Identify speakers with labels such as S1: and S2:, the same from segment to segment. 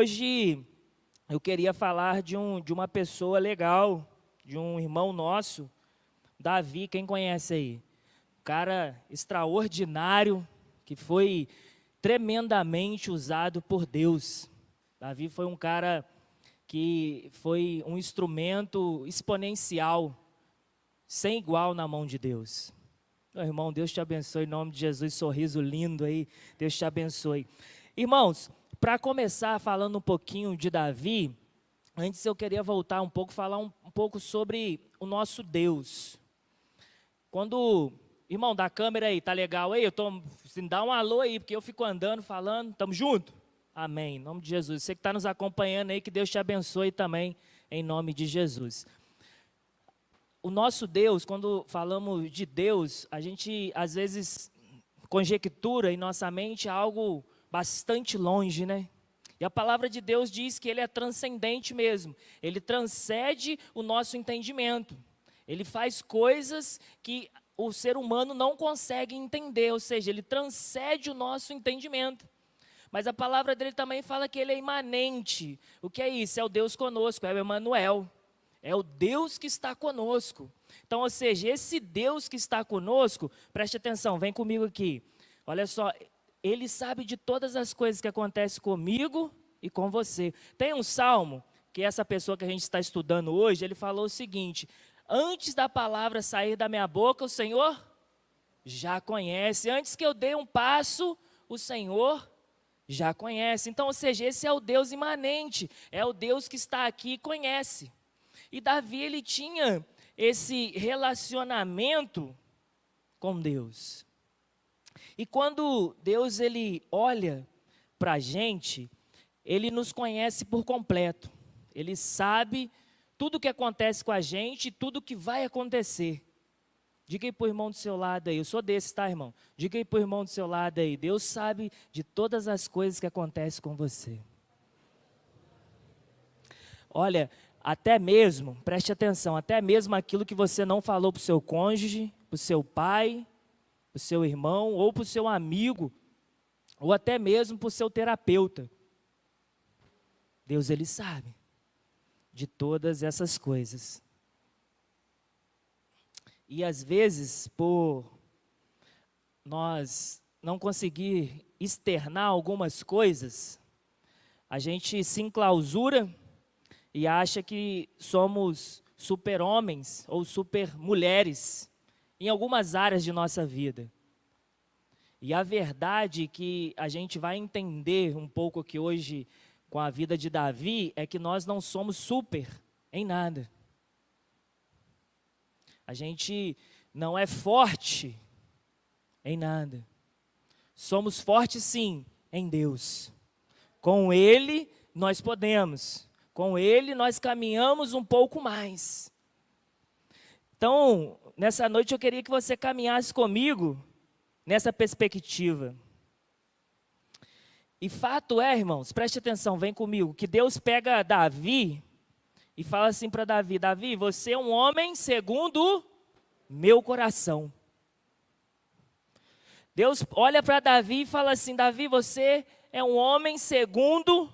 S1: hoje eu queria falar de uma pessoa legal, de um irmão nosso, Davi, quem conhece aí? Um cara extraordinário, que foi tremendamente usado por Deus. Davi foi um cara que foi um instrumento exponencial, sem igual na mão de Deus. Meu irmão, Deus te abençoe, em nome de Jesus, sorriso lindo aí, Deus te abençoe. Irmãos, para começar falando um pouquinho de Davi, antes eu queria voltar um pouco, falar um pouco sobre o nosso Deus. Quando, irmão, da câmera aí, tá legal aí? Assim, dá um alô aí, porque eu fico andando, falando, tamo junto? Amém, em nome de Jesus. Você que está nos acompanhando aí, que Deus te abençoe também, em nome de Jesus. O nosso Deus, quando falamos de Deus, a gente às vezes conjectura em nossa mente algo bastante longe, né? E a palavra de Deus diz que Ele é transcendente mesmo. Ele transcende o nosso entendimento. Ele faz coisas que o ser humano não consegue entender, ou seja, Ele transcende o nosso entendimento. Mas a palavra dele também fala que Ele é imanente. O que é isso? É o Deus conosco, é o Emanuel. É o Deus que está conosco. Então, ou seja, esse Deus que está conosco, preste atenção, vem comigo aqui. Olha só, Ele sabe de todas as coisas que acontecem comigo e com você. Tem um salmo, que essa pessoa que a gente está estudando hoje, ele falou o seguinte: antes da palavra sair da minha boca, o Senhor já conhece. Antes que eu dê um passo, o Senhor já conhece. Então, ou seja, esse é o Deus imanente, é o Deus que está aqui e conhece. E Davi, ele tinha esse relacionamento com Deus. E quando Deus, ele olha para a gente, Ele nos conhece por completo. Ele sabe tudo o que acontece com a gente e tudo o que vai acontecer. Diga aí para o irmão do seu lado aí, eu sou desse, tá, irmão? Diga aí para o irmão do seu lado aí, Deus sabe de todas as coisas que acontecem com você. Olha, até mesmo, preste atenção, até mesmo aquilo que você não falou para o seu cônjuge, para o seu pai, para o seu irmão, ou para o seu amigo, ou até mesmo para o seu terapeuta. Deus, Ele sabe de todas essas coisas. E às vezes, por nós não conseguir externar algumas coisas, a gente se enclausura e acha que somos super-homens ou super-mulheres em algumas áreas de nossa vida. E a verdade que a gente vai entender um pouco aqui hoje com a vida de Davi é que nós não somos super em nada. A gente não é forte em nada. Somos fortes sim em Deus. Com Ele nós podemos. Com Ele nós caminhamos um pouco mais. Então, nessa noite eu queria que você caminhasse comigo nessa perspectiva. E fato é, irmãos, preste atenção, vem comigo, que Deus pega Davi e fala assim para Davi: Davi, você é um homem segundo meu coração. Deus olha para Davi e fala assim: Davi, você é um homem segundo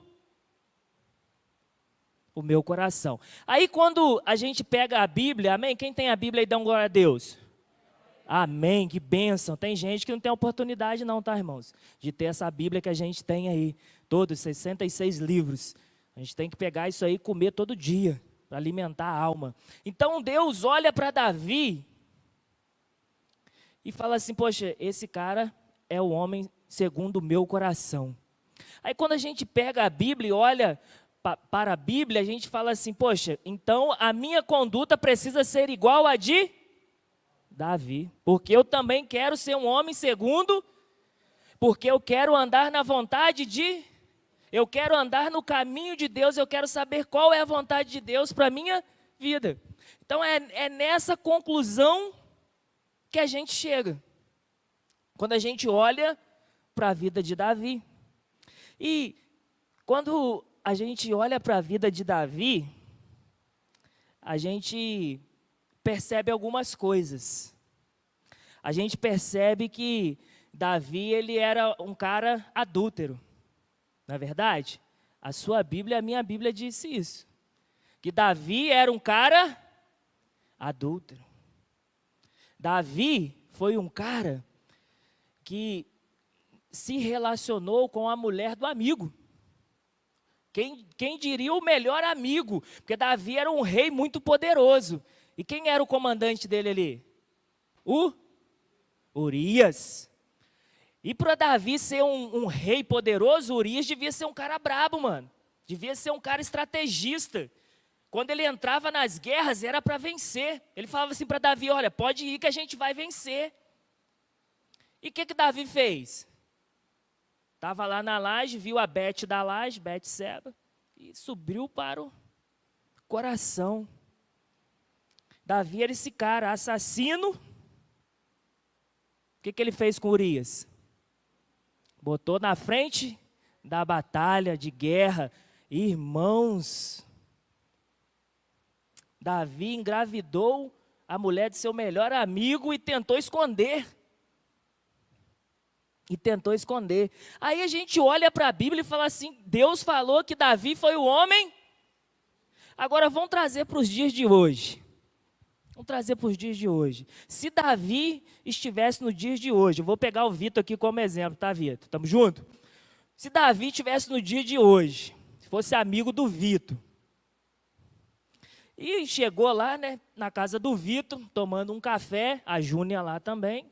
S1: o meu coração. Aí quando a gente pega a Bíblia, amém? Quem tem a Bíblia aí, dá um glória a Deus. Amém, que bênção. Tem gente que não tem oportunidade não, tá, irmãos? De ter essa Bíblia que a gente tem aí, todos 66 livros. A gente tem que pegar isso aí e comer todo dia, para alimentar a alma. Então Deus olha para Davi e fala assim: poxa, esse cara é o homem segundo o meu coração. Aí quando a gente pega a Bíblia e olha para a Bíblia, a gente fala assim: poxa, então a minha conduta precisa ser igual a de Davi, porque eu também quero ser um homem segundo, porque eu quero andar na vontade eu quero andar no caminho de Deus, eu quero saber qual é a vontade de Deus para a minha vida. Então é nessa conclusão que a gente chega, quando a gente olha para a vida de Davi. E quando a gente olha para a vida de Davi, a gente percebe algumas coisas. A gente percebe que Davi, ele era um cara adúltero, não é verdade? A sua Bíblia e a minha Bíblia disse isso. Que Davi era um cara adúltero. Davi foi um cara que se relacionou com a mulher do amigo. Quem diria o melhor amigo? Porque Davi era um rei muito poderoso. E quem era o comandante dele ali? O Urias. E para Davi ser um rei poderoso, Urias devia ser um cara brabo, mano. Devia ser um cara estrategista. Quando ele entrava nas guerras, era para vencer. Ele falava assim para Davi, olha, pode ir que a gente vai vencer. E o que Davi fez? Estava lá na laje, viu a Bete da laje, Betseba, e subiu para o coração. Davi era esse cara, assassino. O que ele fez com Urias? Botou na frente da batalha, de guerra. Irmãos, Davi engravidou a mulher de seu melhor amigo e tentou esconder. Aí a gente olha para a Bíblia e fala assim, Deus falou que Davi foi o homem. Agora vamos trazer para os dias de hoje. Se Davi estivesse nos dias de hoje, eu vou pegar o Vitor aqui como exemplo, tá, Vitor? Estamos juntos? Se Davi estivesse no dia de hoje, se fosse amigo do Vitor, e chegou lá, né, na casa do Vitor, tomando um café, a Júnia lá também,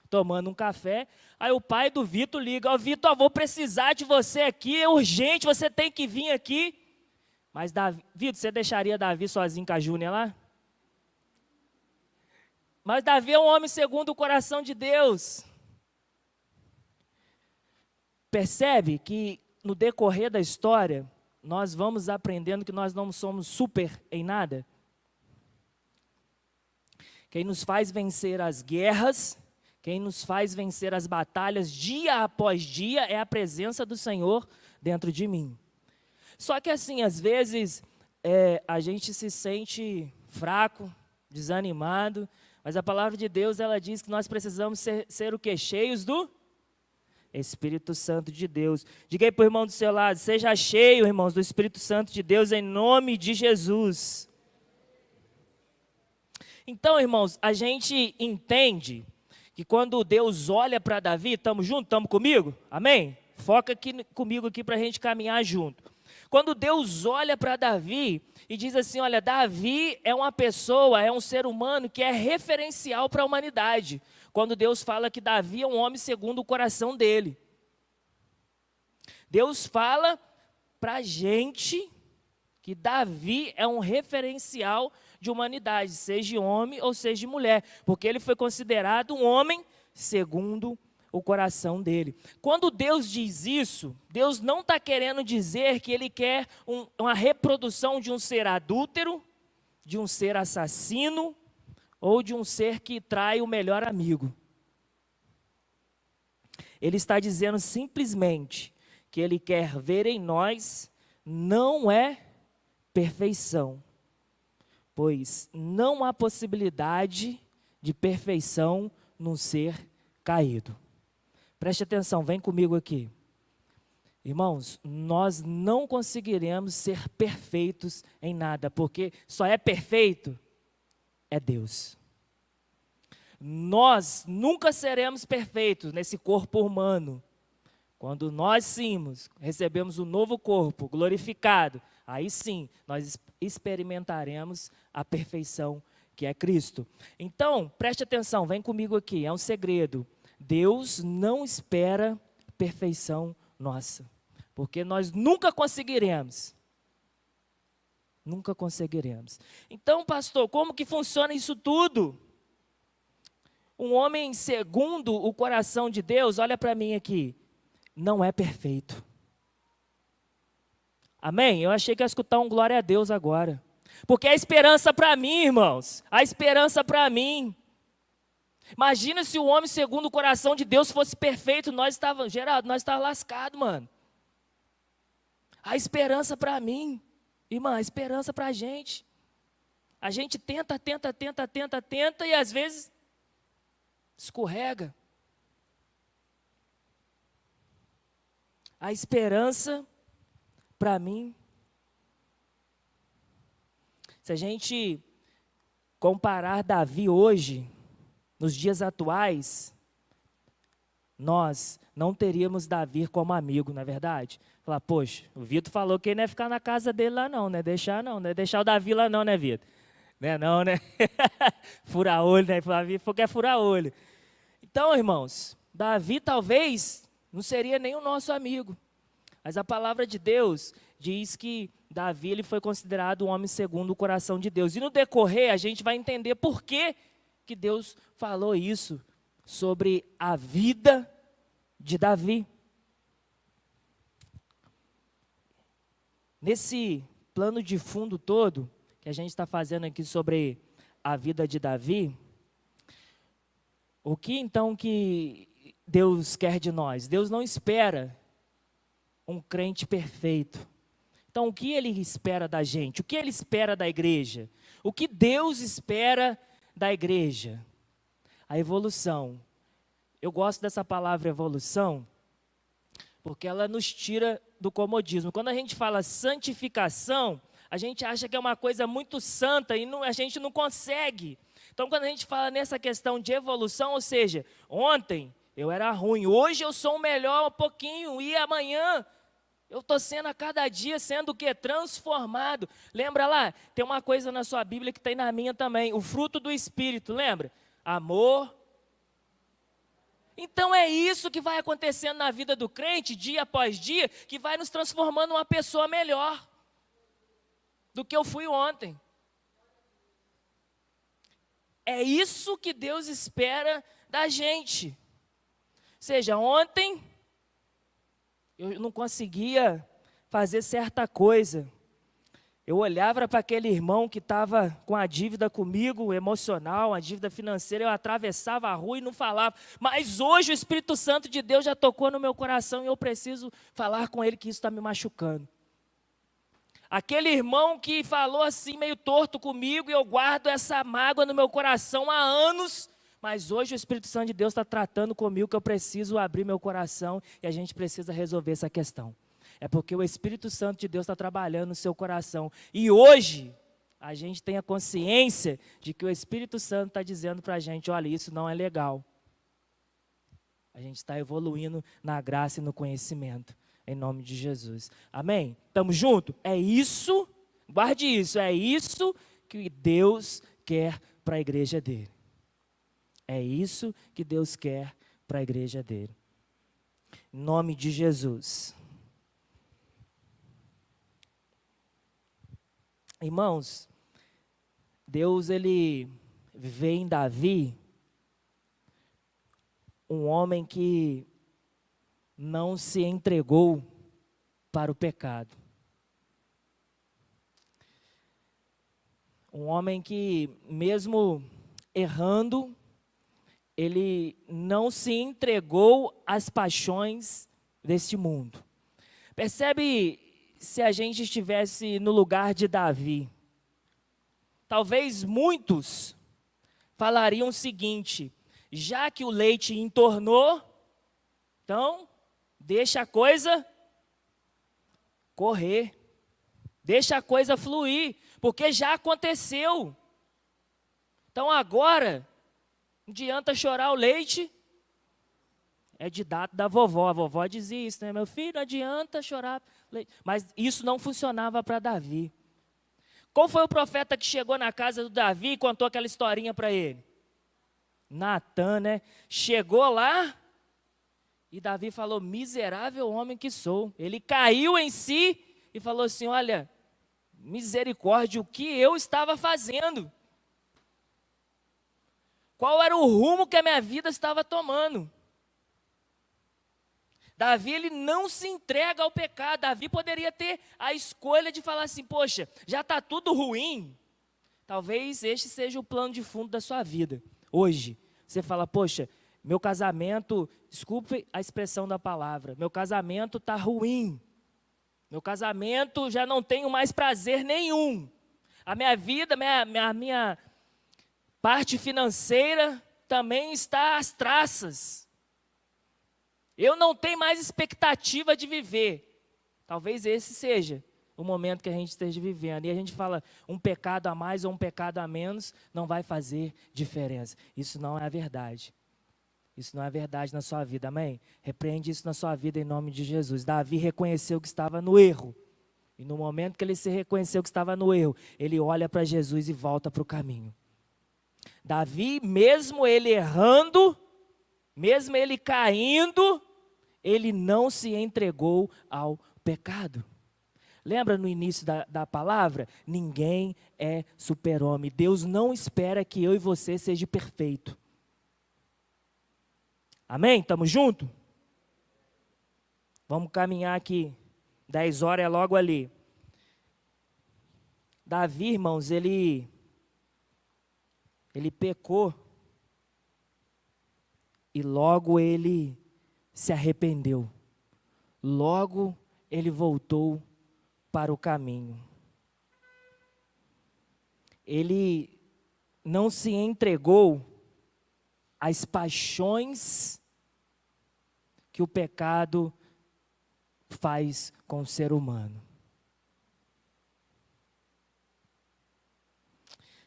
S1: tomando um café, aí o pai do Vitor liga, ó, Vitor, vou precisar de você aqui, é urgente, você tem que vir aqui. Mas, Vitor, você deixaria Davi sozinho com a Júnia lá? Mas Davi é um homem segundo o coração de Deus. Percebe que no decorrer da história, nós vamos aprendendo que nós não somos super em nada? Quem nos faz vencer as guerras, quem nos faz vencer as batalhas dia após dia é a presença do Senhor dentro de mim. Só que assim, às vezes, a gente se sente fraco, desanimado, mas a palavra de Deus, ela diz que nós precisamos ser o quê? Cheios do Espírito Santo de Deus. Diga aí para o irmão do seu lado, seja cheio, irmãos, do Espírito Santo de Deus, em nome de Jesus. Então, irmãos, a gente entende que quando Deus olha para Davi, estamos juntos, estamos comigo? Amém? Foca aqui comigo aqui para a gente caminhar junto. Quando Deus olha para Davi e diz assim, olha, Davi é uma pessoa, é um ser humano que é referencial para a humanidade. Quando Deus fala que Davi é um homem segundo o coração dele. Deus fala para a gente que Davi é um referencial de humanidade, seja homem ou seja mulher, porque ele foi considerado um homem segundo o coração dele. Quando Deus diz isso, Deus não está querendo dizer que ele quer uma reprodução de um ser adúltero, de um ser assassino, ou de um ser que trai o melhor amigo. Ele está dizendo simplesmente que ele quer ver em nós não é perfeição, pois não há possibilidade de perfeição num ser caído. Preste atenção, vem comigo aqui. Irmãos, nós não conseguiremos ser perfeitos em nada, porque só é perfeito é Deus. Nós nunca seremos perfeitos nesse corpo humano. Quando nós sim recebemos um novo corpo glorificado, aí sim nós experimentaremos a perfeição que é Cristo. Então, preste atenção, vem comigo aqui, é um segredo. Deus não espera perfeição nossa, porque nós nunca conseguiremos. Nunca conseguiremos. Então, pastor, como que funciona isso tudo? Um homem segundo o coração de Deus, olha para mim aqui, não é perfeito. Amém? Eu achei que ia escutar um glória a Deus agora. Porque a esperança para mim, irmãos, a esperança para mim. Imagina se o homem segundo o coração de Deus fosse perfeito, Geraldo, nós estávamos lascados, mano. A esperança para mim, irmã, a esperança para a gente. A gente tenta e às vezes escorrega. A esperança para mim. Se a gente comparar Davi hoje, nos dias atuais, nós não teríamos Davi como amigo, não é verdade? Falar, poxa, o Vitor falou que ele não ia ficar na casa dele lá não, não é deixar o Davi lá não, né, Vitor? Não, né? Furar olho, né? Davi falou que é furar olho. Então, irmãos, Davi talvez não seria nem o nosso amigo, mas a palavra de Deus diz que Davi ele foi considerado um homem segundo o coração de Deus. E no decorrer a gente vai entender por que Deus falou isso sobre a vida de Davi. Nesse plano de fundo todo que a gente está fazendo aqui sobre a vida de Davi, o que então que Deus quer de nós? Deus não espera um crente perfeito. Então, o que Ele espera da gente? O que Ele espera da igreja? O que Deus espera da igreja? A evolução. Eu gosto dessa palavra evolução, porque ela nos tira do comodismo. Quando a gente fala santificação, a gente acha que é uma coisa muito santa e a gente não consegue. Então, quando a gente fala nessa questão de evolução, ou seja, ontem eu era ruim, hoje eu sou o melhor um pouquinho e amanhã eu estou sendo a cada dia, sendo o quê? Transformado. Lembra lá? Tem uma coisa na sua Bíblia que tem na minha também. O fruto do Espírito, lembra? Amor. Então é isso que vai acontecendo na vida do crente, dia após dia, que vai nos transformando uma pessoa melhor do que eu fui ontem. É isso que Deus espera da gente. Ou seja, ontem eu não conseguia fazer certa coisa. Eu olhava para aquele irmão que estava com a dívida comigo, emocional, a dívida financeira, eu atravessava a rua e não falava. Mas hoje o Espírito Santo de Deus já tocou no meu coração e eu preciso falar com ele que isso está me machucando. Aquele irmão que falou assim meio torto comigo e eu guardo essa mágoa no meu coração há anos, mas hoje o Espírito Santo de Deus está tratando comigo que eu preciso abrir meu coração e a gente precisa resolver essa questão. É porque o Espírito Santo de Deus está trabalhando no seu coração. E hoje a gente tem a consciência de que o Espírito Santo está dizendo para a gente, olha, isso não é legal. A gente está evoluindo na graça e no conhecimento. Em nome de Jesus. Amém? Estamos juntos? É isso, guarde isso, é isso que Deus quer para a igreja dele. É isso que Deus quer para a igreja dele. Em nome de Jesus. Irmãos, Deus ele vê em Davi um homem que não se entregou para o pecado. Um homem que, mesmo errando, ele não se entregou às paixões deste mundo. Percebe se a gente estivesse no lugar de Davi? Talvez muitos falariam o seguinte, já que o leite entornou, então deixa a coisa correr, deixa a coisa fluir, porque já aconteceu. Então agora, não adianta chorar o leite, é ditado da vovó, a vovó dizia isso, né? Meu filho, não adianta chorar leite. Mas isso não funcionava para Davi. Qual foi o profeta que chegou na casa do Davi e contou aquela historinha para ele? Natã, né? Chegou lá, e Davi falou, miserável homem que sou. Ele caiu em si e falou assim, olha, misericórdia, o que eu estava fazendo? Qual era o rumo que a minha vida estava tomando? Davi, ele não se entrega ao pecado. Davi poderia ter a escolha de falar assim, poxa, já está tudo ruim. Talvez este seja o plano de fundo da sua vida. Hoje, você fala, poxa, meu casamento, desculpe a expressão da palavra, meu casamento está ruim. Meu casamento já não tenho mais prazer nenhum. A minha vida, minha parte financeira também está às traças. Eu não tenho mais expectativa de viver. Talvez esse seja o momento que a gente esteja vivendo. E a gente fala, um pecado a mais ou um pecado a menos não vai fazer diferença. Isso não é a verdade. Isso não é verdade na sua vida, amém? Repreende isso na sua vida em nome de Jesus. Davi reconheceu que estava no erro. E no momento que ele se reconheceu que estava no erro, ele olha para Jesus e volta para o caminho. Davi, mesmo ele errando, mesmo ele caindo, ele não se entregou ao pecado. Lembra no início da palavra? Ninguém é super-homem. Deus não espera que eu e você seja perfeito. Amém? Estamos juntos? Vamos caminhar aqui. 10 horas é logo ali. Davi, irmãos, ele pecou e logo ele se arrependeu. Logo ele voltou para o caminho. Ele não se entregou às paixões que o pecado faz com o ser humano.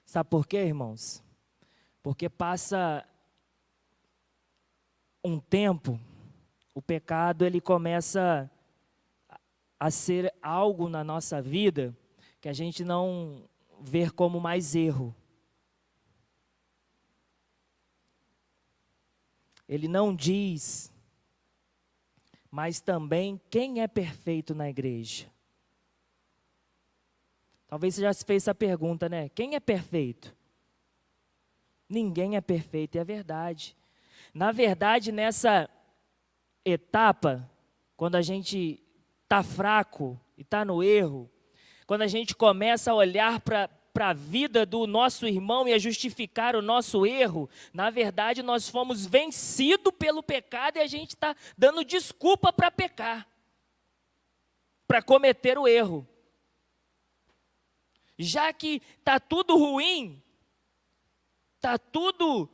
S1: Sabe por quê, irmãos? Porque passa um tempo, o pecado ele começa a ser algo na nossa vida que a gente não vê como mais erro. Ele não diz, mas também quem é perfeito na igreja. Talvez você já se fez essa pergunta, né? Quem é perfeito? Ninguém é perfeito, e é verdade. Na verdade, nessa etapa, quando a gente está fraco e está no erro, quando a gente começa a olhar para a vida do nosso irmão e a justificar o nosso erro, na verdade nós fomos vencidos pelo pecado e a gente está dando desculpa para pecar, para cometer o erro. Já que está tudo ruim, está tudo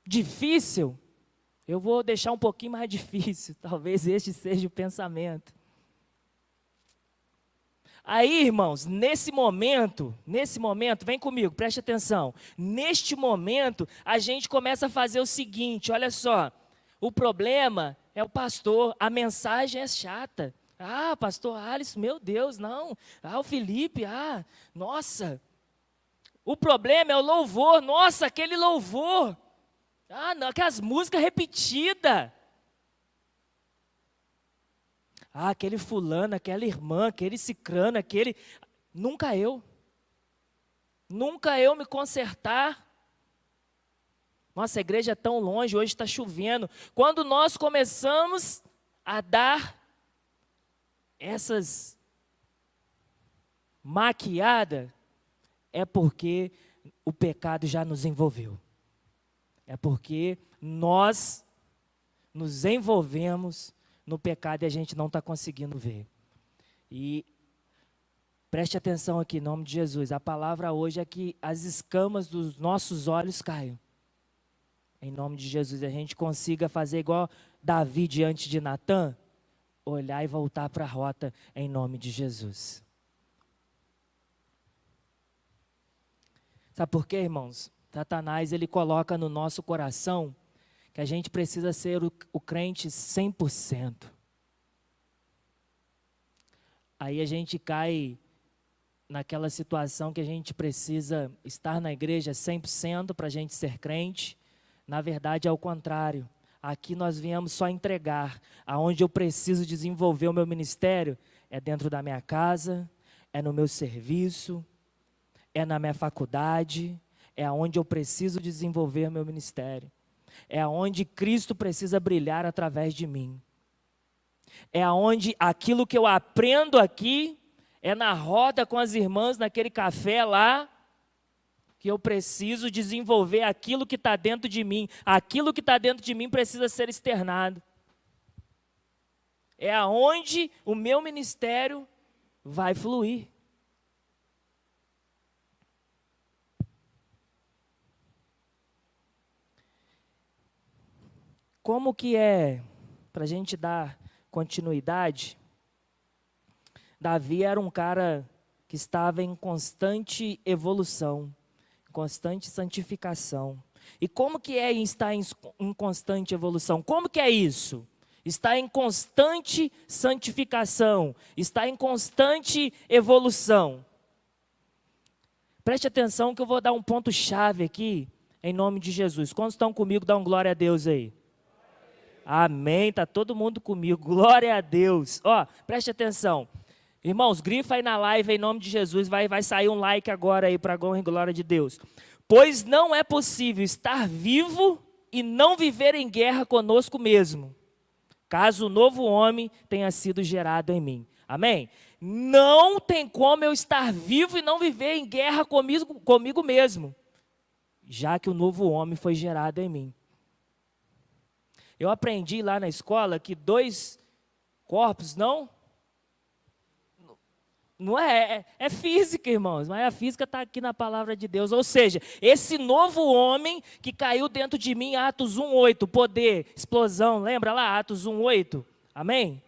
S1: difícil, eu vou deixar um pouquinho mais difícil, talvez este seja o pensamento. Aí, irmãos, nesse momento, vem comigo, preste atenção. Neste momento, a gente começa a fazer o seguinte, olha só. O problema é o pastor, a mensagem é chata. Ah, pastor Alisson, meu Deus, não. Ah, o Felipe, nossa. O problema é o louvor, nossa, aquele louvor. Ah, não, aquelas músicas repetidas. Ah, aquele fulano, aquela irmã, aquele cicrano, aquele... Nunca eu me consertar. Nossa, a igreja é tão longe, hoje está chovendo. Quando nós começamos a dar essas maquiadas, é porque o pecado já nos envolveu. É porque nós nos envolvemos no pecado e a gente não está conseguindo ver. E preste atenção aqui, em nome de Jesus. A palavra hoje é que as escamas dos nossos olhos caiam. Em nome de Jesus, a gente consiga fazer igual Davi diante de Natã, olhar e voltar para a rota em nome de Jesus. Sabe por quê, irmãos? Satanás, ele coloca no nosso coração que a gente precisa ser o crente 100%. Aí a gente cai naquela situação que a gente precisa estar na igreja 100% para a gente ser crente. Na verdade é o contrário. Aqui nós viemos só entregar. Aonde eu preciso desenvolver o meu ministério é dentro da minha casa, é no meu serviço, é na minha faculdade, é aonde eu preciso desenvolver meu ministério. É aonde Cristo precisa brilhar através de mim. É aonde aquilo que eu aprendo aqui, é na roda com as irmãs, naquele café lá, que eu preciso desenvolver aquilo que está dentro de mim. Aquilo que está dentro de mim precisa ser externado. É aonde o meu ministério vai fluir. Como que é, para a gente dar continuidade, Davi era um cara que estava em constante evolução, constante santificação. E como que é estar em constante evolução? Como que é isso? Está em constante santificação, está em constante evolução. Preste atenção que eu vou dar um ponto-chave aqui, em nome de Jesus. Quantos estão comigo, dá um glória a Deus aí. Amém, está todo mundo comigo, glória a Deus. Ó, preste atenção. Irmãos, grifa aí na live em nome de Jesus, vai sair um like agora aí para a honra e glória de Deus. Pois não é possível estar vivo e não viver em guerra conosco mesmo, caso o novo homem tenha sido gerado em mim. Amém? Não tem como eu estar vivo e não viver em guerra comigo mesmo, já que o novo homem foi gerado em mim. Eu aprendi lá na escola que 2 corpos não é física, irmãos, mas a física está aqui na palavra de Deus. Ou seja, esse novo homem que caiu dentro de mim, Atos 1:8, poder, explosão, lembra lá, Atos 1:8? Amém?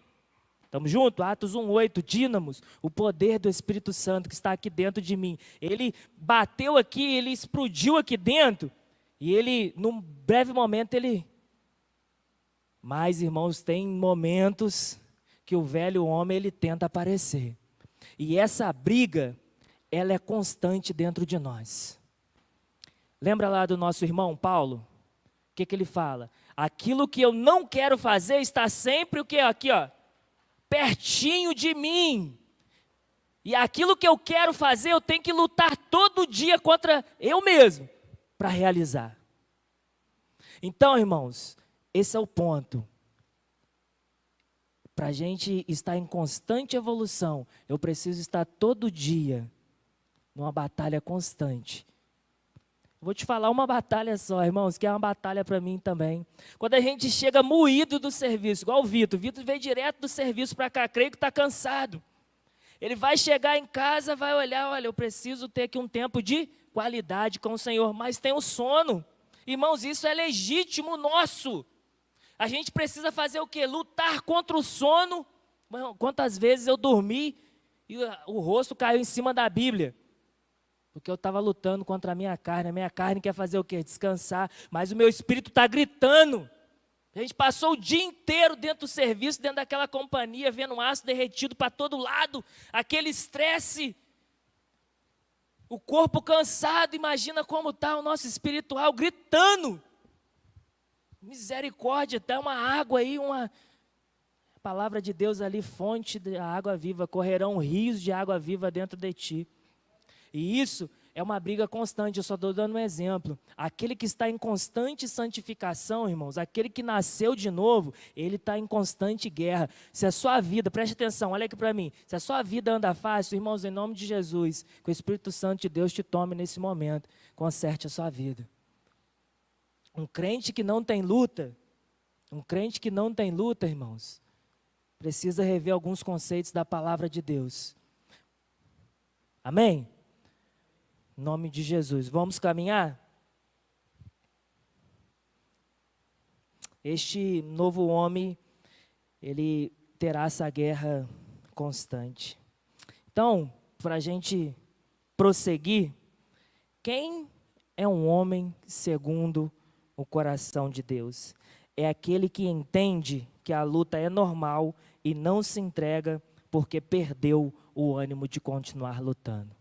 S1: Estamos juntos? Atos 1:8, dínamos, o poder do Espírito Santo que está aqui dentro de mim. Ele bateu aqui, ele explodiu aqui dentro, e ele, num breve momento, Mas, irmãos, tem momentos que o velho homem, ele tenta aparecer. E essa briga, ela é constante dentro de nós. Lembra lá do nosso irmão Paulo? O que ele fala? Aquilo que eu não quero fazer está sempre o que? Aqui, ó, pertinho de mim. E aquilo que eu quero fazer, eu tenho que lutar todo dia contra eu mesmo para realizar. Então, irmãos, esse é o ponto. Para a gente estar em constante evolução, eu preciso estar todo dia numa batalha constante. Vou te falar uma batalha só, irmãos, que é uma batalha para mim também. Quando a gente chega moído do serviço, igual o Vitor veio direto do serviço para cá, creio que está cansado. Ele vai chegar em casa, vai olhar, olha, eu preciso ter aqui um tempo de qualidade com o Senhor, mas tem o sono. Irmãos, isso é legítimo nosso. A gente precisa fazer o quê? Lutar contra o sono. Quantas vezes eu dormi e o rosto caiu em cima da Bíblia? Porque eu estava lutando contra a minha carne quer fazer o quê? Descansar, mas o meu espírito está gritando. A gente passou o dia inteiro dentro do serviço, dentro daquela companhia, vendo aço derretido para todo lado, aquele estresse, o corpo cansado, imagina como está o nosso espiritual gritando. Misericórdia, dá uma água aí, a palavra de Deus ali, fonte de água viva, correrão rios de água viva dentro de ti. E isso é uma briga constante, eu só estou dando um exemplo. Aquele que está em constante santificação, irmãos, aquele que nasceu de novo, ele está em constante guerra. Se a sua vida, preste atenção, olha aqui para mim, se a sua vida anda fácil, irmãos, em nome de Jesus, que o Espírito Santo de Deus te tome nesse momento, conserte a sua vida. Um crente que não tem luta, irmãos, precisa rever alguns conceitos da palavra de Deus. Amém? Em nome de Jesus. Vamos caminhar? Este novo homem, ele terá essa guerra constante. Então, para a gente prosseguir, quem é um homem segundo o coração de Deus? É aquele que entende que a luta é normal e não se entrega porque perdeu o ânimo de continuar lutando.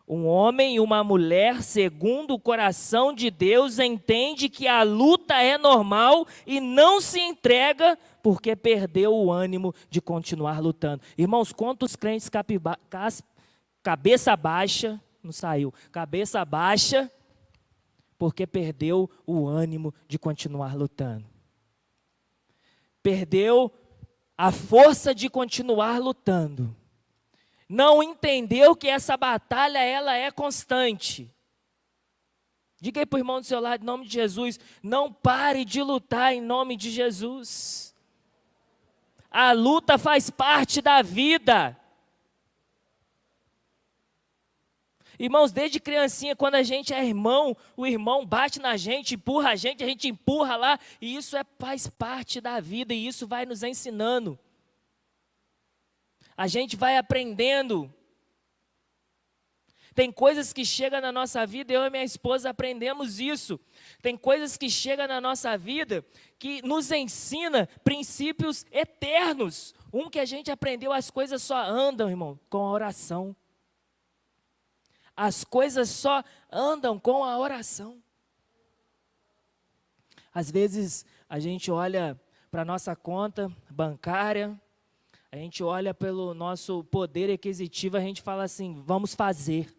S1: Um homem e uma mulher segundo o coração de Deus entende que a luta é normal e não se entrega porque perdeu o ânimo de continuar lutando. Irmãos, quantos crentes cabeça baixa, não saiu, cabeça baixa, porque perdeu o ânimo de continuar lutando. Perdeu a força de continuar lutando. Não entendeu que essa batalha, ela é constante. Diga aí para o irmão do seu lado, em nome de Jesus, não pare de lutar em nome de Jesus. A luta faz parte da vida. Irmãos, desde criancinha, quando a gente é irmão, o irmão bate na gente, empurra a gente empurra lá, e isso faz parte da vida, e isso vai nos ensinando. A gente vai aprendendo. Tem coisas que chegam na nossa vida, eu e minha esposa aprendemos isso. Tem coisas que chegam na nossa vida que nos ensina princípios eternos. Um que a gente aprendeu, as coisas só andam, irmão, com a oração. As coisas só andam com a oração. Às vezes a gente olha para a nossa conta bancária, a gente olha pelo nosso poder aquisitivo, a gente fala assim, vamos fazer,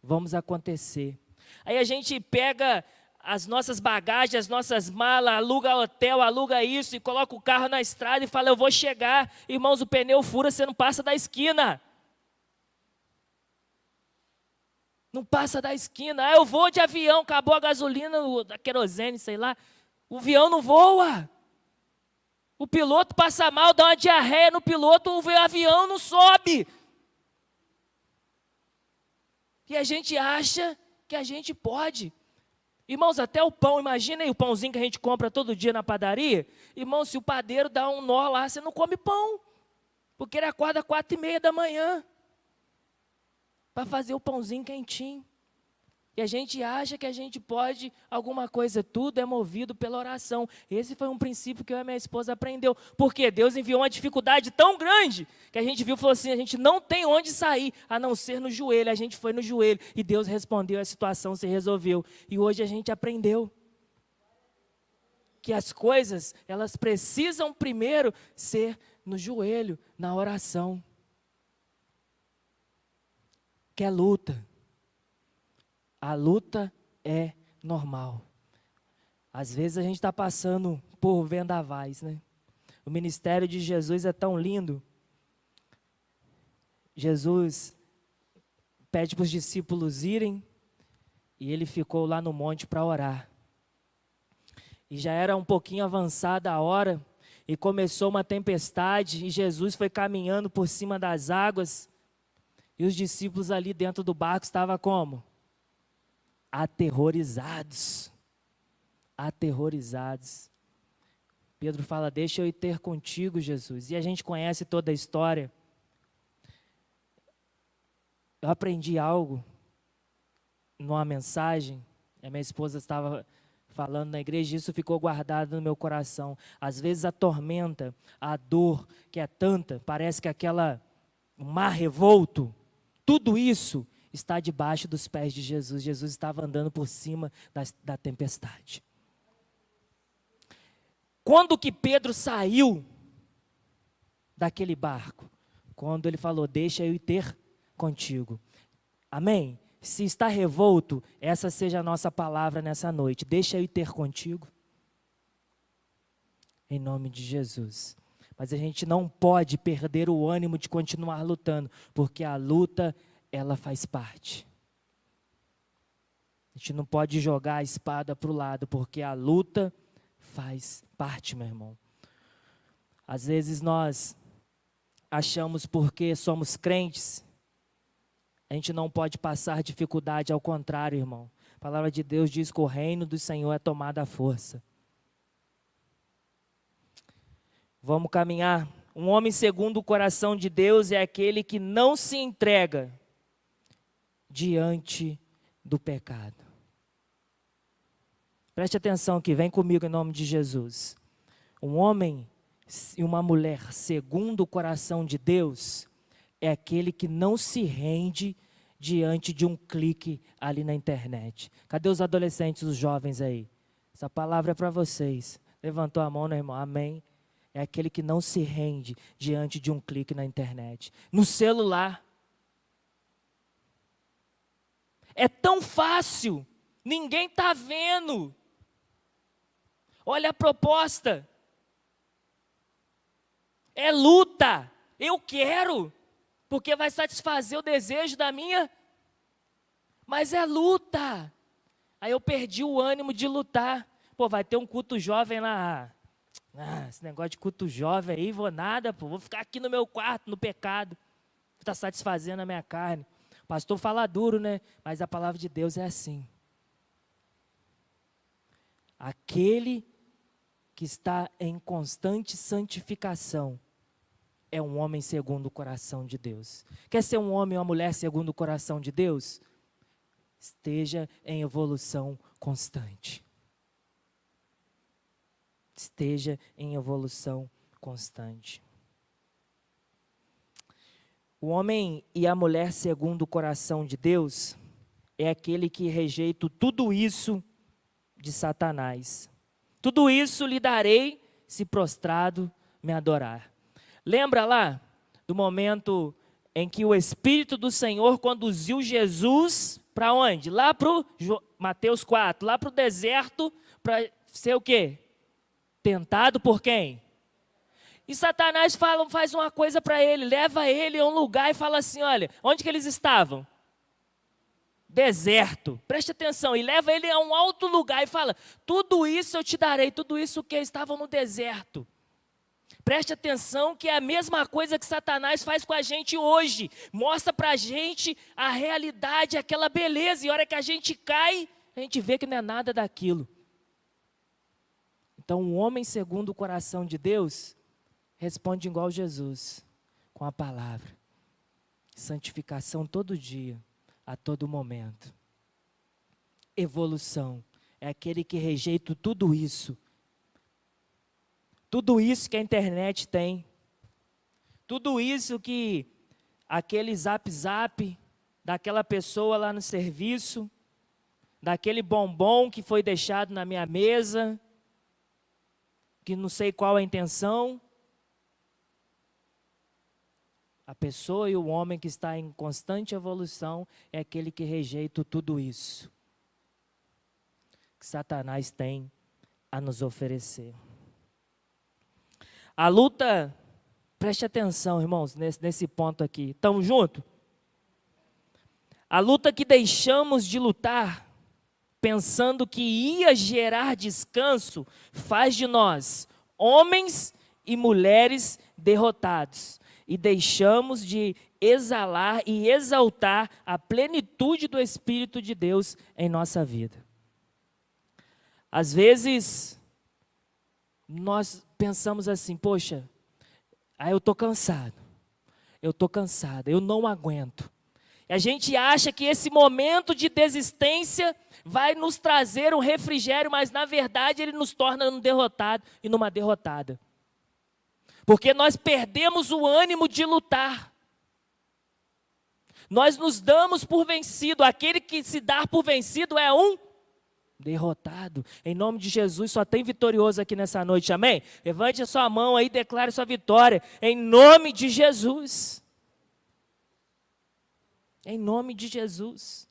S1: vamos acontecer. Aí a gente pega as nossas bagagens, as nossas malas, aluga hotel, aluga isso e coloca o carro na estrada e fala, eu vou chegar. Irmãos, o pneu fura, você não passa da esquina. Não passa da esquina. Ah, eu vou de avião, acabou a gasolina, a querosene, sei lá. O avião não voa. O piloto passa mal, dá uma diarreia no piloto, o avião não sobe. E a gente acha que a gente pode. Irmãos, até o pão, imagina aí o pãozinho que a gente compra todo dia na padaria. Irmão, se o padeiro dá um nó lá, você não come pão. Porque ele acorda 4h30 da manhã. Para fazer o pãozinho quentinho. E a gente acha que a gente pode alguma coisa, tudo é movido pela oração. Esse foi um princípio que eu e minha esposa aprendeu. Porque Deus enviou uma dificuldade tão grande, que a gente viu e falou assim, a gente não tem onde sair, a não ser no joelho. A gente foi no joelho e Deus respondeu, a situação se resolveu. E hoje a gente aprendeu que as coisas, elas precisam primeiro ser no joelho, na oração. Que é luta. A luta é normal. Às vezes a gente está passando por vendavais, né? O ministério de Jesus é tão lindo. Jesus pede para os discípulos irem e ele ficou lá no monte para orar. E já era um pouquinho avançada a hora e começou uma tempestade e Jesus foi caminhando por cima das águas e os discípulos ali dentro do barco estavam como? Aterrorizados. Aterrorizados. Pedro fala, deixa eu ir ter contigo, Jesus. E a gente conhece toda a história. Eu aprendi algo numa mensagem, a minha esposa estava falando na igreja, isso ficou guardado no meu coração. Às vezes a tormenta, a dor, que é tanta, parece que um mar revolto, tudo isso está debaixo dos pés de Jesus. Jesus estava andando por cima da tempestade. Quando que Pedro saiu daquele barco? Quando ele falou, deixa eu ir ter contigo. Amém? Se está revolto, essa seja a nossa palavra nessa noite. Deixa eu ir ter contigo. Em nome de Jesus. Mas a gente não pode perder o ânimo de continuar lutando, porque a luta ela faz parte. A gente não pode jogar a espada para o lado, porque a luta faz parte, meu irmão. Às vezes nós achamos porque somos crentes, a gente não pode passar dificuldade, ao contrário, irmão. A palavra de Deus diz que o reino do Senhor é tomado à força. Vamos caminhar. Um homem segundo o coração de Deus é aquele que não se entrega diante do pecado. Preste atenção aqui, vem comigo em nome de Jesus. Um homem e uma mulher segundo o coração de Deus é aquele que não se rende diante de um clique ali na internet. Cadê os adolescentes, os jovens aí? Essa palavra é para vocês. Levantou a mão, né, irmão? Amém. É aquele que não se rende diante de um clique na internet. No celular. É tão fácil, ninguém está vendo. Olha a proposta. É luta, eu quero, porque vai satisfazer o desejo da minha, mas é luta. Aí eu perdi o ânimo de lutar. Pô, vai ter um culto jovem lá. Esse negócio de culto jovem aí, vou nada, pô, vou ficar aqui no meu quarto, no pecado. Está satisfazendo a minha carne. Pastor fala duro, né? Mas a palavra de Deus é assim. Aquele que está em constante santificação é um homem segundo o coração de Deus. Quer ser um homem ou uma mulher segundo o coração de Deus? Esteja em evolução constante. Esteja em evolução constante. O homem e a mulher segundo o coração de Deus é aquele que rejeita tudo isso de Satanás. Tudo isso lhe darei se prostrado me adorar. Lembra lá do momento em que o Espírito do Senhor conduziu Jesus para onde? Lá para o Mateus 4, lá para o deserto, para ser o quê? Tentado por quem? E Satanás faz uma coisa para ele, leva ele a um lugar e fala assim, olha, onde que eles estavam? Deserto, preste atenção, e leva ele a um alto lugar e fala, tudo isso eu te darei, tudo isso que estavam no deserto. Preste atenção que é a mesma coisa que Satanás faz com a gente hoje, mostra para a gente a realidade, aquela beleza, e a hora que a gente cai, a gente vê que não é nada daquilo. Então, um homem segundo o coração de Deus, responde igual Jesus, com a palavra, santificação todo dia, a todo momento. Evolução é aquele que rejeita tudo isso que a internet tem, tudo isso que aquele zap daquela pessoa lá no serviço, daquele bombom que foi deixado na minha mesa, que não sei qual a intenção. A pessoa e o homem que está em constante evolução é aquele que rejeita tudo isso que Satanás tem a nos oferecer. A luta, preste atenção, irmãos, nesse ponto aqui. Estamos juntos? A luta que deixamos de lutar, pensando que ia gerar descanso, faz de nós homens e mulheres derrotados. E deixamos de exalar e exaltar a plenitude do Espírito de Deus em nossa vida. Às vezes, nós pensamos assim, poxa, eu estou cansado, eu não aguento. E a gente acha que esse momento de desistência vai nos trazer um refrigério, mas na verdade ele nos torna um derrotado e numa derrotada. Porque nós perdemos o ânimo de lutar. Nós nos damos por vencido. Aquele que se dá por vencido é um derrotado. Em nome de Jesus, só tem vitorioso aqui nessa noite, amém? Levante a sua mão aí e declare sua vitória. Em nome de Jesus. Em nome de Jesus.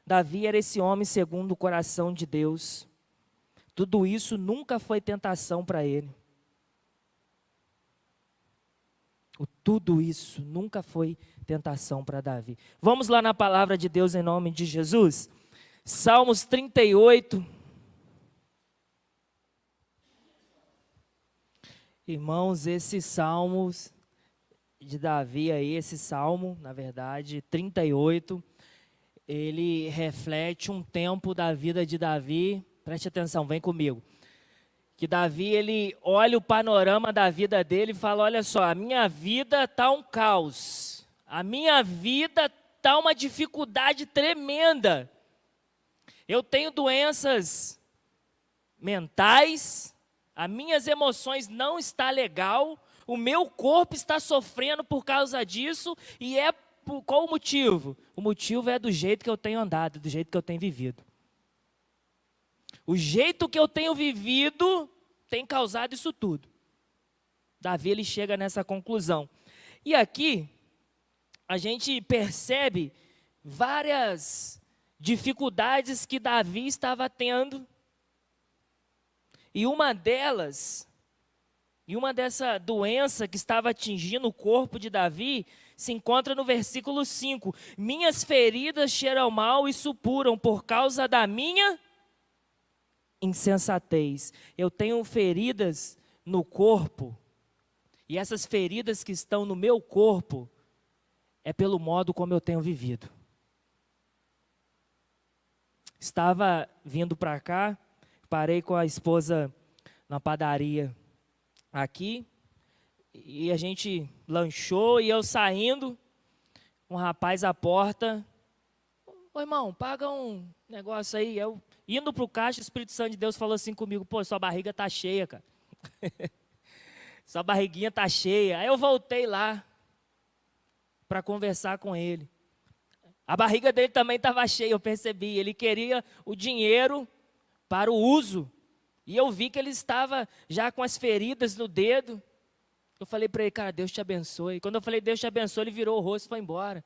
S1: Davi era esse homem segundo o coração de Deus. Tudo isso nunca foi tentação para ele. Tudo isso nunca foi tentação para Davi. Vamos lá na palavra de Deus em nome de Jesus. Salmos 38. Irmãos, esses salmos de Davi aí, esse salmo, na verdade, 38, ele reflete um tempo da vida de Davi. Preste atenção, vem comigo. Que Davi, ele olha o panorama da vida dele e fala, olha só, a minha vida está um caos, a minha vida está uma dificuldade tremenda, eu tenho doenças mentais, as minhas emoções não estão legal, o meu corpo está sofrendo por causa disso, e por qual o motivo? O motivo é do jeito que eu tenho andado, do jeito que eu tenho vivido. O jeito que eu tenho vivido tem causado isso tudo. Davi, ele chega nessa conclusão. E aqui, a gente percebe várias dificuldades que Davi estava tendo. E uma dessa doença que estava atingindo o corpo de Davi, se encontra no versículo 5. Minhas feridas cheiram mal e supuram por causa da minha insensatez. Eu tenho feridas no corpo, e essas feridas que estão no meu corpo é pelo modo como eu tenho vivido. Estava vindo para cá, parei com a esposa na padaria aqui, e a gente lanchou, e eu saindo, um rapaz à porta, ô irmão, paga um negócio aí. Eu indo para o caixa, o Espírito Santo de Deus falou assim comigo, pô, sua barriga tá cheia, cara. Sua barriguinha tá cheia. Aí eu voltei lá para conversar com ele. A barriga dele também estava cheia, eu percebi. Ele queria o dinheiro para o uso. E eu vi que ele estava já com as feridas no dedo. Eu falei para ele, cara, Deus te abençoe. Quando eu falei, Deus te abençoe, ele virou o rosto e foi embora.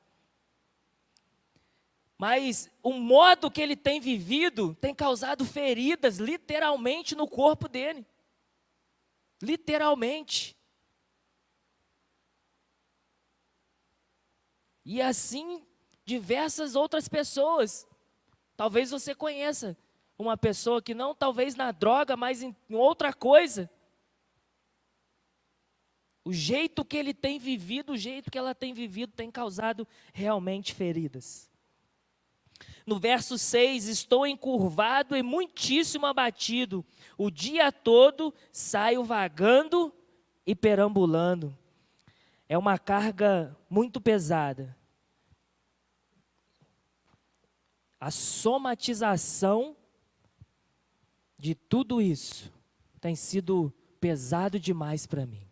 S1: Mas o modo que ele tem vivido tem causado feridas, literalmente, no corpo dele. Literalmente. E assim, diversas outras pessoas. Talvez você conheça uma pessoa que não, talvez na droga, mas em outra coisa. O jeito que ele tem vivido, o jeito que ela tem vivido, tem causado realmente feridas. No verso 6, estou encurvado e muitíssimo abatido. O dia todo saio vagando e perambulando. É uma carga muito pesada. A somatização de tudo isso tem sido pesado demais para mim.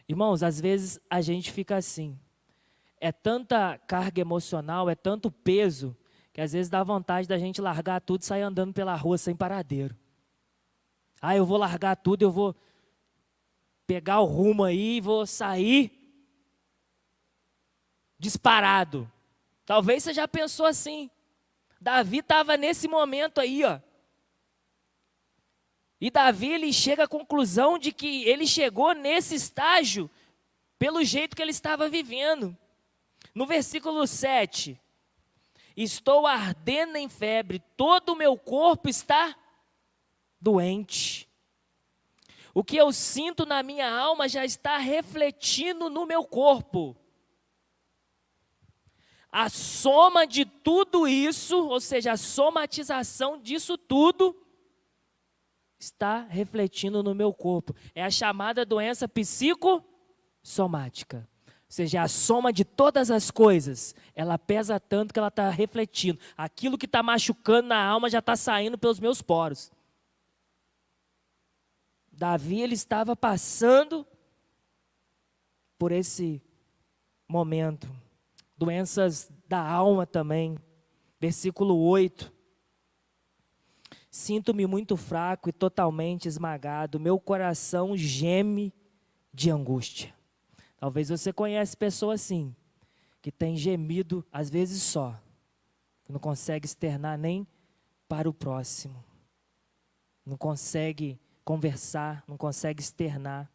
S1: Irmãos, às vezes a gente fica assim. É tanta carga emocional, é tanto peso, que às vezes dá vontade da gente largar tudo e sair andando pela rua sem paradeiro. Ah, eu vou largar tudo, eu vou pegar o rumo aí e vou sair disparado. Talvez você já pensou assim. Davi estava nesse momento aí, ó. E Davi, ele chega à conclusão de que ele chegou nesse estágio pelo jeito que ele estava vivendo. No versículo 7, estou ardendo em febre, todo o meu corpo está doente. O que eu sinto na minha alma já está refletindo no meu corpo. A soma de tudo isso, ou seja, a somatização disso tudo, está refletindo no meu corpo. É a chamada doença psicossomática. Ou seja, a soma de todas as coisas, ela pesa tanto que ela está refletindo. Aquilo que está machucando na alma já está saindo pelos meus poros. Davi, ele estava passando por esse momento. Doenças da alma também. Versículo 8. Sinto-me muito fraco e totalmente esmagado. Meu coração geme de angústia. Talvez você conhece pessoa assim, que tem gemido, às vezes só, que não consegue externar nem para o próximo, não consegue conversar, não consegue externar.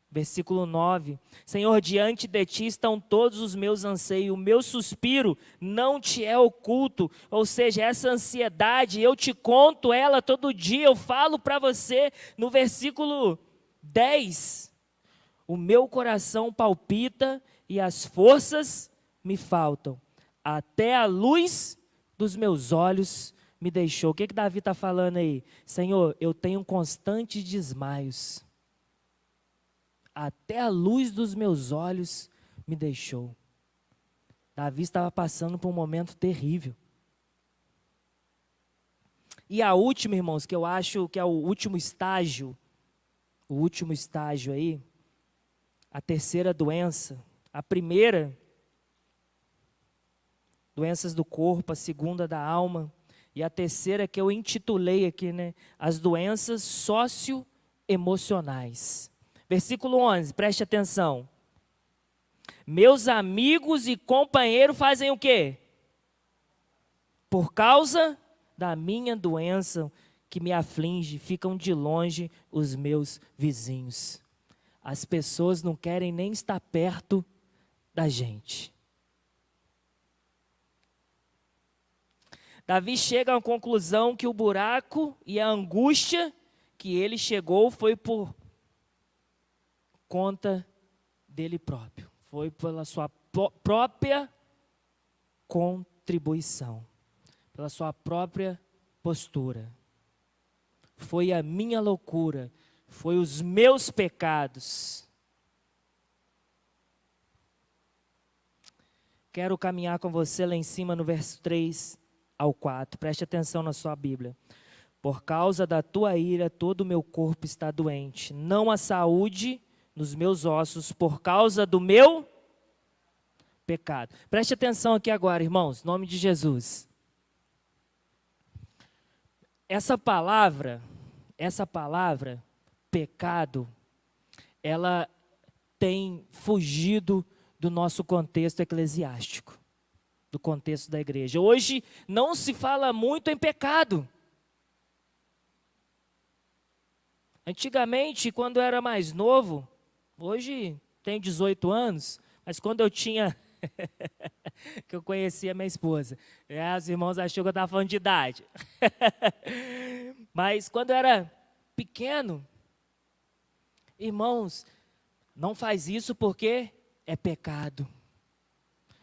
S1: Versículo 9, Senhor, diante de ti estão todos os meus anseios, o meu suspiro não te é oculto, ou seja, essa ansiedade, eu te conto ela todo dia, eu falo para você. No versículo 10, o meu coração palpita e as forças me faltam, até a luz dos meus olhos me deixou. O que Davi está falando aí? Senhor, eu tenho constantes desmaios, até a luz dos meus olhos me deixou. Davi estava passando por um momento terrível. E a última, irmãos, que eu acho que é o último estágio aí, a terceira doença. A primeira, doenças do corpo, a segunda da alma, e a terceira que eu intitulei aqui, né, as doenças socioemocionais. Versículo 11, preste atenção. Meus amigos e companheiros fazem o quê? Por causa da minha doença que me aflige, ficam de longe os meus vizinhos. As pessoas não querem nem estar perto da gente. Davi chega à conclusão que o buraco e a angústia que ele chegou foi por conta dele próprio. Foi pela sua própria contribuição, pela sua própria postura. Foi a minha loucura, foi os meus pecados. Quero caminhar com você lá em cima no verso 3 ao 4. Preste atenção na sua Bíblia. Por causa da tua ira, todo o meu corpo está doente. Não há saúde nos meus ossos por causa do meu pecado. Preste atenção aqui agora, irmãos, em nome de Jesus. Essa palavra, pecado, ela tem fugido do nosso contexto eclesiástico, do contexto da igreja. Hoje não se fala muito em pecado. Antigamente, quando eu era mais novo, hoje tenho 18 anos, mas quando eu tinha, que eu conhecia minha esposa, os irmãos acharam que eu estava falando de idade. Mas quando eu era pequeno, irmãos, não faz isso porque é pecado.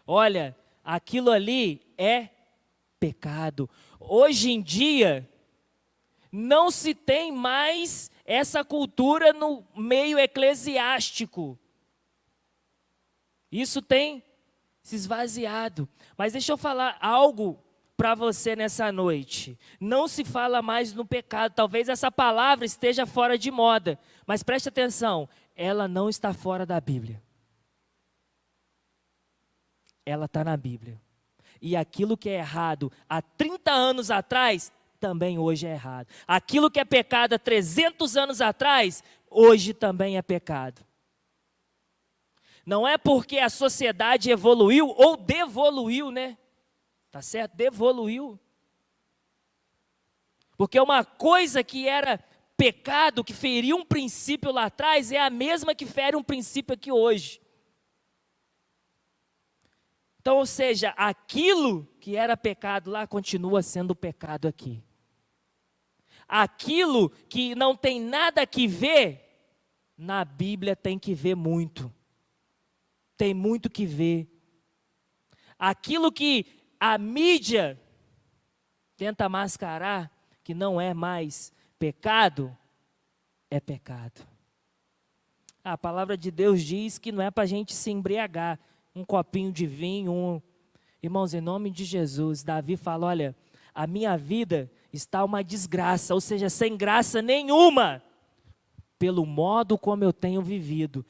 S1: Olha, aquilo ali é pecado. Hoje em dia, não se tem mais essa cultura no meio eclesiástico. Isso tem se esvaziado. Mas deixa eu falar algo para você nessa noite. Não se fala mais no pecado. Talvez essa palavra esteja fora de moda. Mas preste atenção, ela não está fora da Bíblia. Ela está na Bíblia. E aquilo que é errado há 30 anos atrás, também hoje é errado. Aquilo que é pecado há 300 anos atrás, hoje também é pecado. Não é porque a sociedade evoluiu ou devoluiu, né? Tá certo? Devoluiu. Porque uma coisa que era pecado, que feria um princípio lá atrás, é a mesma que fere um princípio aqui hoje. Então, ou seja, aquilo que era pecado lá continua sendo pecado aqui. Aquilo que não tem nada que ver, na Bíblia tem que ver muito. Tem muito que ver. Aquilo que a mídia tenta mascarar, que não é mais pecado, é pecado. A palavra de Deus diz que não é para a gente se embriagar. Um copinho de vinho, Irmãos, em nome de Jesus, Davi fala, olha, a minha vida está uma desgraça, ou seja, sem graça nenhuma, pelo modo como eu tenho vivido,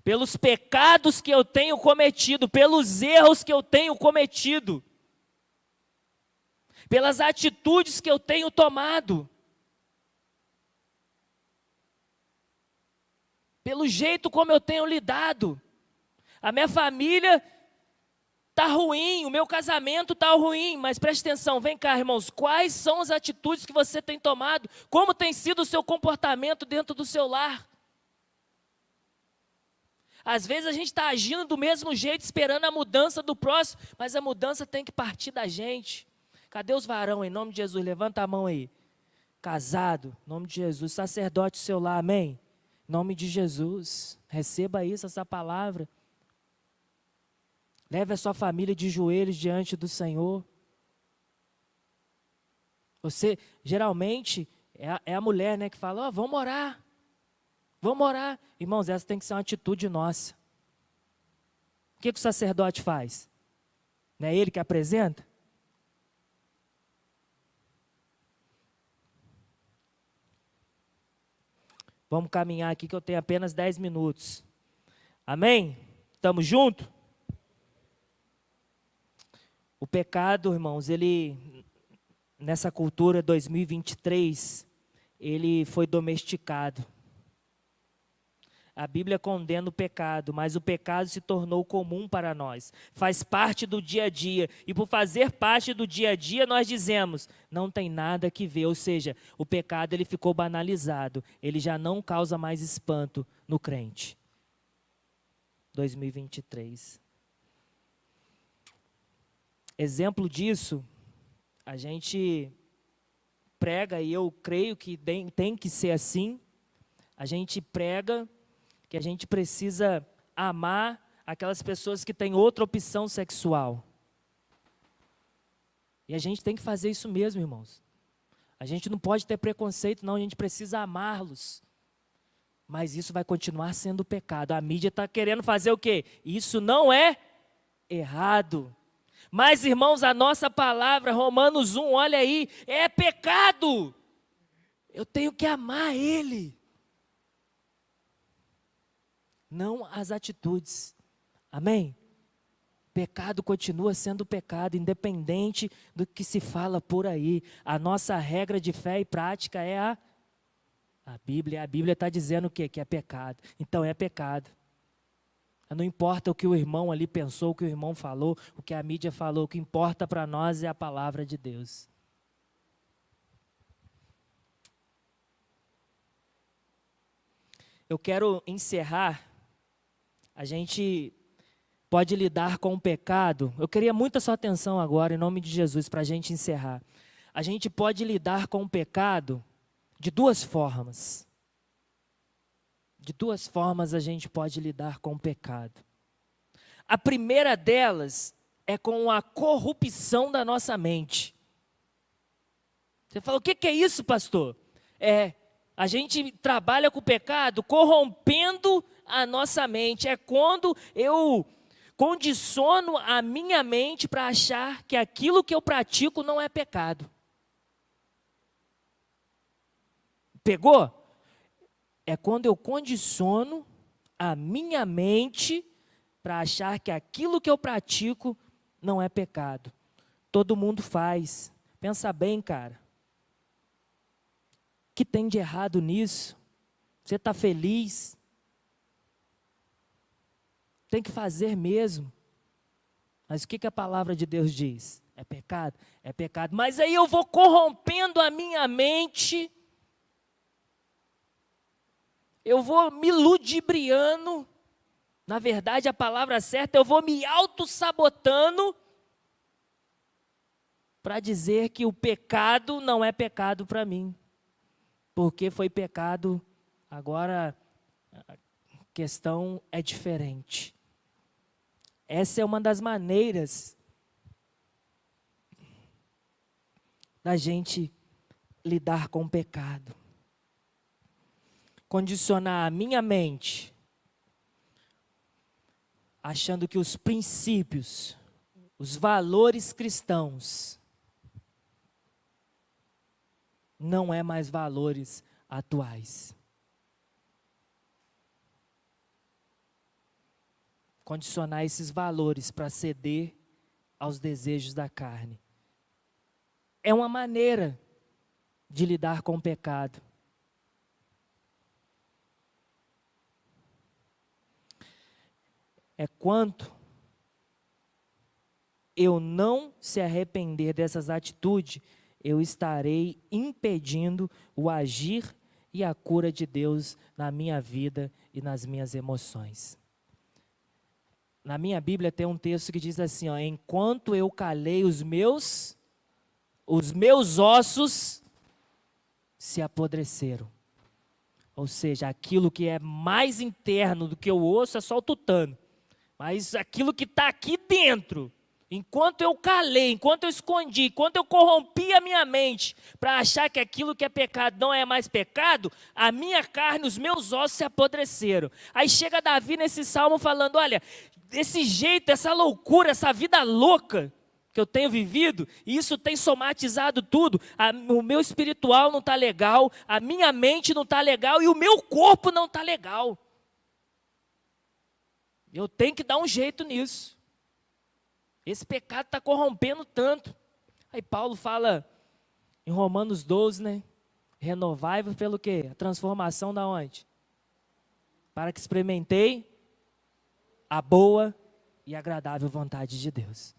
S1: pelos pecados que eu tenho cometido, pelos erros que eu tenho cometido, pelas atitudes que eu tenho tomado, pelo jeito como eu tenho lidado. A minha família está ruim, o meu casamento está ruim, mas preste atenção, vem cá, irmãos, quais são as atitudes que você tem tomado? Como tem sido o seu comportamento dentro do seu lar? Às vezes a gente está agindo do mesmo jeito, esperando a mudança do próximo, mas a mudança tem que partir da gente. Cadê os varão, em nome de Jesus? Levanta a mão aí. Casado, em nome de Jesus. Sacerdote seu lar, amém? Em nome de Jesus. Receba isso, essa palavra. Leve a sua família de joelhos diante do Senhor. Você, geralmente, é a mulher, né, que fala, vamos orar. Vamos orar. Irmãos, essa tem que ser uma atitude nossa. O que o sacerdote faz? Não é ele que apresenta? Vamos caminhar aqui que eu tenho apenas 10 minutos. Amém? Estamos juntos? O pecado, irmãos, ele, nessa cultura 2023, ele foi domesticado. A Bíblia condena o pecado, mas o pecado se tornou comum para nós. Faz parte do dia a dia. E por fazer parte do dia a dia, nós dizemos, não tem nada que ver. Ou seja, o pecado ele ficou banalizado. Ele já não causa mais espanto no crente. 2023. Exemplo disso, a gente prega, e eu creio que tem que ser assim, a gente prega que a gente precisa amar aquelas pessoas que têm outra opção sexual. E a gente tem que fazer isso mesmo, irmãos. A gente não pode ter preconceito, não, a gente precisa amá-los. Mas isso vai continuar sendo pecado. A mídia está querendo fazer o quê? Isso não é errado. Mas, irmãos, a nossa palavra, Romanos 1, olha aí, é pecado. Eu tenho que amar Ele. Não as atitudes. Amém? Pecado continua sendo pecado, independente do que se fala por aí. A nossa regra de fé e prática é a Bíblia. A Bíblia está dizendo o quê? Que é pecado. Então é pecado. Não importa o que o irmão ali pensou, o que o irmão falou, o que a mídia falou. O que importa para nós é a palavra de Deus. Eu quero encerrar. A gente pode lidar com o pecado. Eu queria muita sua atenção agora, em nome de Jesus, para a gente encerrar. A gente pode lidar com o pecado de duas formas. De duas formas a gente pode lidar com o pecado. A primeira delas é com a corrupção da nossa mente. Você fala, o que é isso, pastor? A gente trabalha com o pecado corrompendo a nossa mente. É quando eu condiciono a minha mente para achar que aquilo que eu pratico não é pecado. Pegou? É quando eu condiciono a minha mente para achar que aquilo que eu pratico não é pecado. Todo mundo faz. Pensa bem, cara. O que tem de errado nisso? Você está feliz? Tem que fazer mesmo. Mas o que a palavra de Deus diz? É pecado? É pecado. Mas aí eu vou corrompendo a minha mente. Eu vou me ludibriando. Na verdade, a palavra certa, eu vou me auto-sabotando para dizer que o pecado não é pecado para mim. Porque foi pecado, agora a questão é diferente. Essa é uma das maneiras da gente lidar com o pecado. Condicionar a minha mente, achando que os princípios, os valores cristãos, não é mais valores atuais. Condicionar esses valores para ceder aos desejos da carne. É uma maneira de lidar com o pecado. É quanto eu não se arrepender dessas atitudes, eu estarei impedindo o agir e a cura de Deus na minha vida e nas minhas emoções. Na minha Bíblia tem um texto que diz assim, enquanto eu calei os meus ossos se apodreceram. Ou seja, aquilo que é mais interno do que o osso é só o tutano. Mas aquilo que está aqui dentro, enquanto eu calei, enquanto eu escondi, enquanto eu corrompi a minha mente para achar que aquilo que é pecado não é mais pecado, a minha carne, os meus ossos se apodreceram. Aí chega Davi nesse salmo falando, olha, desse jeito, essa loucura, essa vida louca que eu tenho vivido, e isso tem somatizado tudo, o meu espiritual não está legal, a minha mente não está legal e o meu corpo não está legal. Eu tenho que dar um jeito nisso. Esse pecado está corrompendo tanto. Aí Paulo fala em Romanos 12, né? Renovai-vos pelo quê? A transformação da onde? Para que experimentei a boa e agradável vontade de Deus.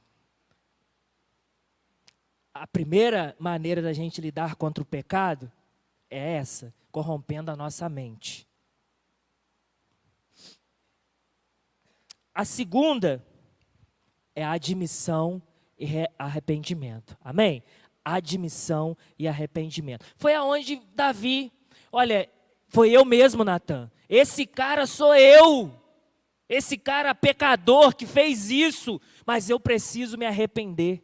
S1: A primeira maneira da gente lidar contra o pecado é essa, corrompendo a nossa mente. A segunda é a admissão e arrependimento. Amém? Admissão e arrependimento. Foi aonde Davi, olha, foi eu mesmo, Natan. Esse cara sou eu. Esse cara pecador que fez isso, mas eu preciso me arrepender.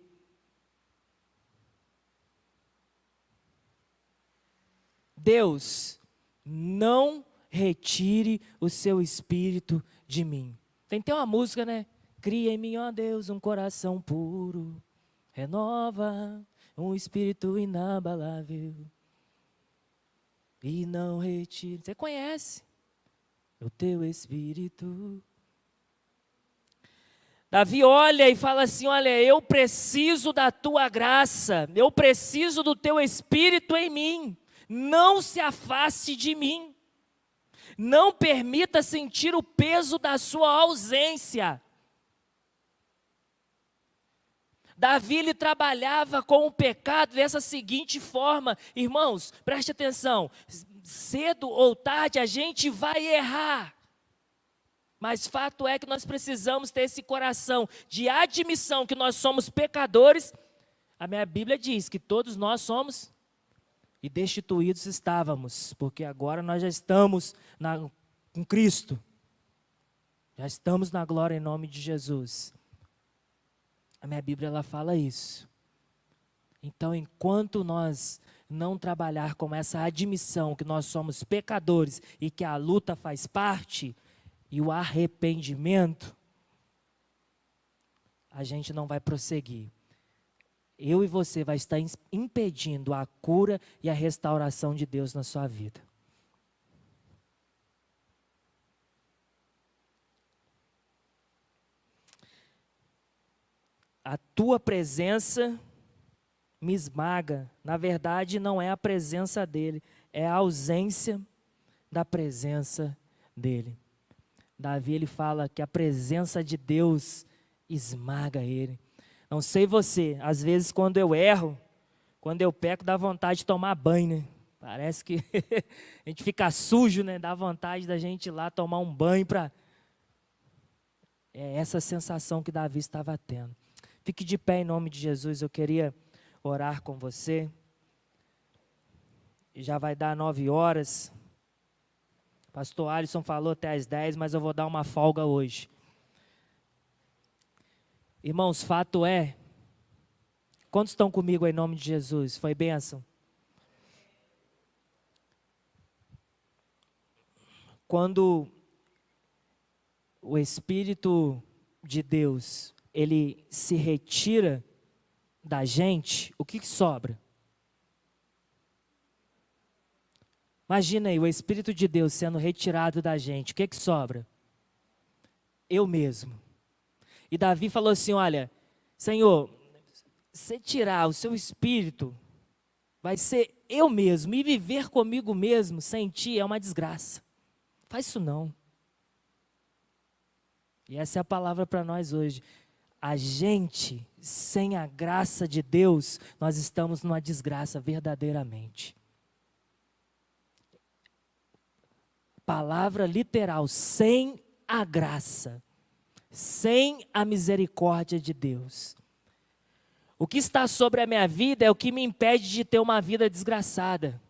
S1: Deus, não retire o seu espírito de mim. Tem uma música, né? Cria em mim, ó Deus, um coração puro, renova um espírito inabalável e não retire. Você conhece o teu espírito? Davi olha e fala assim, olha, eu preciso da tua graça, eu preciso do teu espírito em mim. Não se afaste de mim. Não permita sentir o peso da sua ausência. Davi, ele trabalhava com o pecado dessa seguinte forma. Irmãos, preste atenção. Cedo ou tarde a gente vai errar. Mas fato é que nós precisamos ter esse coração de admissão que nós somos pecadores. A minha Bíblia diz que todos nós somos e destituídos estávamos, porque agora nós já estamos com Cristo. Já estamos na glória em nome de Jesus. A minha Bíblia, ela fala isso. Então, enquanto nós não trabalhar com essa admissão que nós somos pecadores e que a luta faz parte, e o arrependimento, a gente não vai prosseguir. Eu e você vai estar impedindo a cura e a restauração de Deus na sua vida. A tua presença me esmaga. Na verdade, não é a presença dele, é a ausência da presença dele. Davi, ele fala que a presença de Deus esmaga ele. Não sei você, às vezes quando eu erro, quando eu peco, dá vontade de tomar banho, né? Parece que a gente fica sujo, né? Dá vontade da gente ir lá tomar um banho para... É essa sensação que Davi estava tendo. Fique de pé em nome de Jesus, eu queria orar com você. Já vai dar 9 horas. Pastor Alisson falou até às 10, mas eu vou dar uma folga hoje. Irmãos, fato é, quantos estão comigo em nome de Jesus? Foi bênção? Quando o Espírito de Deus, ele se retira da gente, o que sobra? Imagina aí, o Espírito de Deus sendo retirado da gente, o que sobra? Eu mesmo. E Davi falou assim, olha, Senhor, se tirar o seu Espírito, vai ser eu mesmo, e viver comigo mesmo, sem ti, é uma desgraça. Faz isso não. E essa é a palavra para nós hoje. A gente, sem a graça de Deus, nós estamos numa desgraça verdadeiramente. Palavra literal, sem a graça, sem a misericórdia de Deus. O que está sobre a minha vida é o que me impede de ter uma vida desgraçada,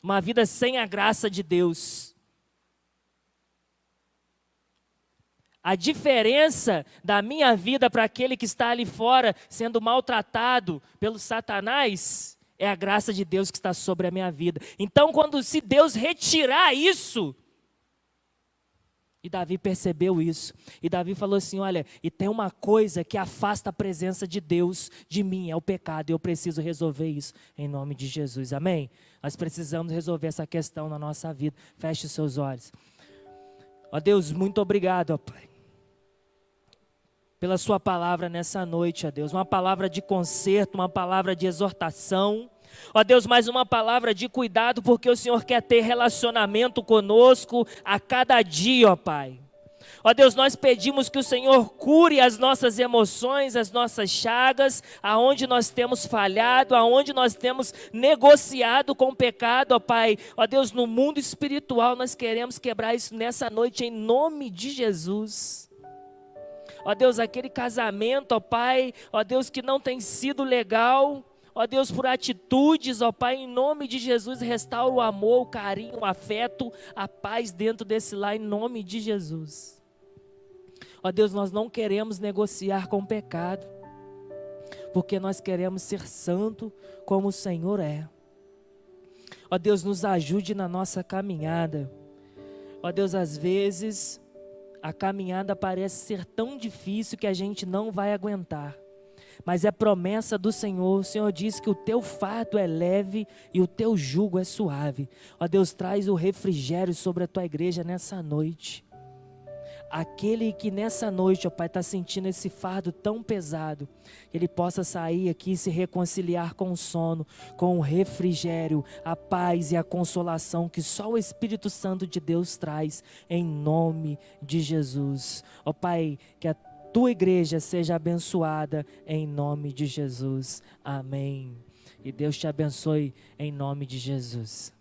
S1: uma vida sem a graça de Deus. A diferença da minha vida para aquele que está ali fora, sendo maltratado pelo Satanás, é a graça de Deus que está sobre a minha vida. Então, se Deus retirar isso, e Davi percebeu isso, e Davi falou assim, olha, e tem uma coisa que afasta a presença de Deus de mim, é o pecado, e eu preciso resolver isso, em nome de Jesus, amém? Nós precisamos resolver essa questão na nossa vida. Feche os seus olhos. Ó Deus, muito obrigado, ó Pai, pela sua palavra nessa noite, ó Deus, uma palavra de conserto, uma palavra de exortação, ó Deus, mais uma palavra de cuidado, porque o Senhor quer ter relacionamento conosco a cada dia, ó Pai. Ó Deus, nós pedimos que o Senhor cure as nossas emoções, as nossas chagas, aonde nós temos falhado, aonde nós temos negociado com o pecado, ó Pai. Ó Deus, no mundo espiritual nós queremos quebrar isso nessa noite em nome de Jesus. Ó Deus, aquele casamento, ó Pai, ó Deus, que não tem sido legal, ó Deus, por atitudes, ó Pai, em nome de Jesus, restaura o amor, o carinho, o afeto, a paz dentro desse lar, em nome de Jesus. Ó Deus, nós não queremos negociar com o pecado, porque nós queremos ser santo como o Senhor é. Ó Deus, nos ajude na nossa caminhada. Ó Deus, às vezes a caminhada parece ser tão difícil que a gente não vai aguentar. Mas é promessa do Senhor. O Senhor diz que o teu fardo é leve e o teu jugo é suave. Ó Deus, traz o refrigério sobre a tua igreja nessa noite. Aquele que nessa noite, ó Pai, está sentindo esse fardo tão pesado, que ele possa sair aqui e se reconciliar com o sono, com o refrigério, a paz e a consolação que só o Espírito Santo de Deus traz, em nome de Jesus. Ó Pai, que a tua igreja seja abençoada em nome de Jesus. Amém. E Deus te abençoe em nome de Jesus.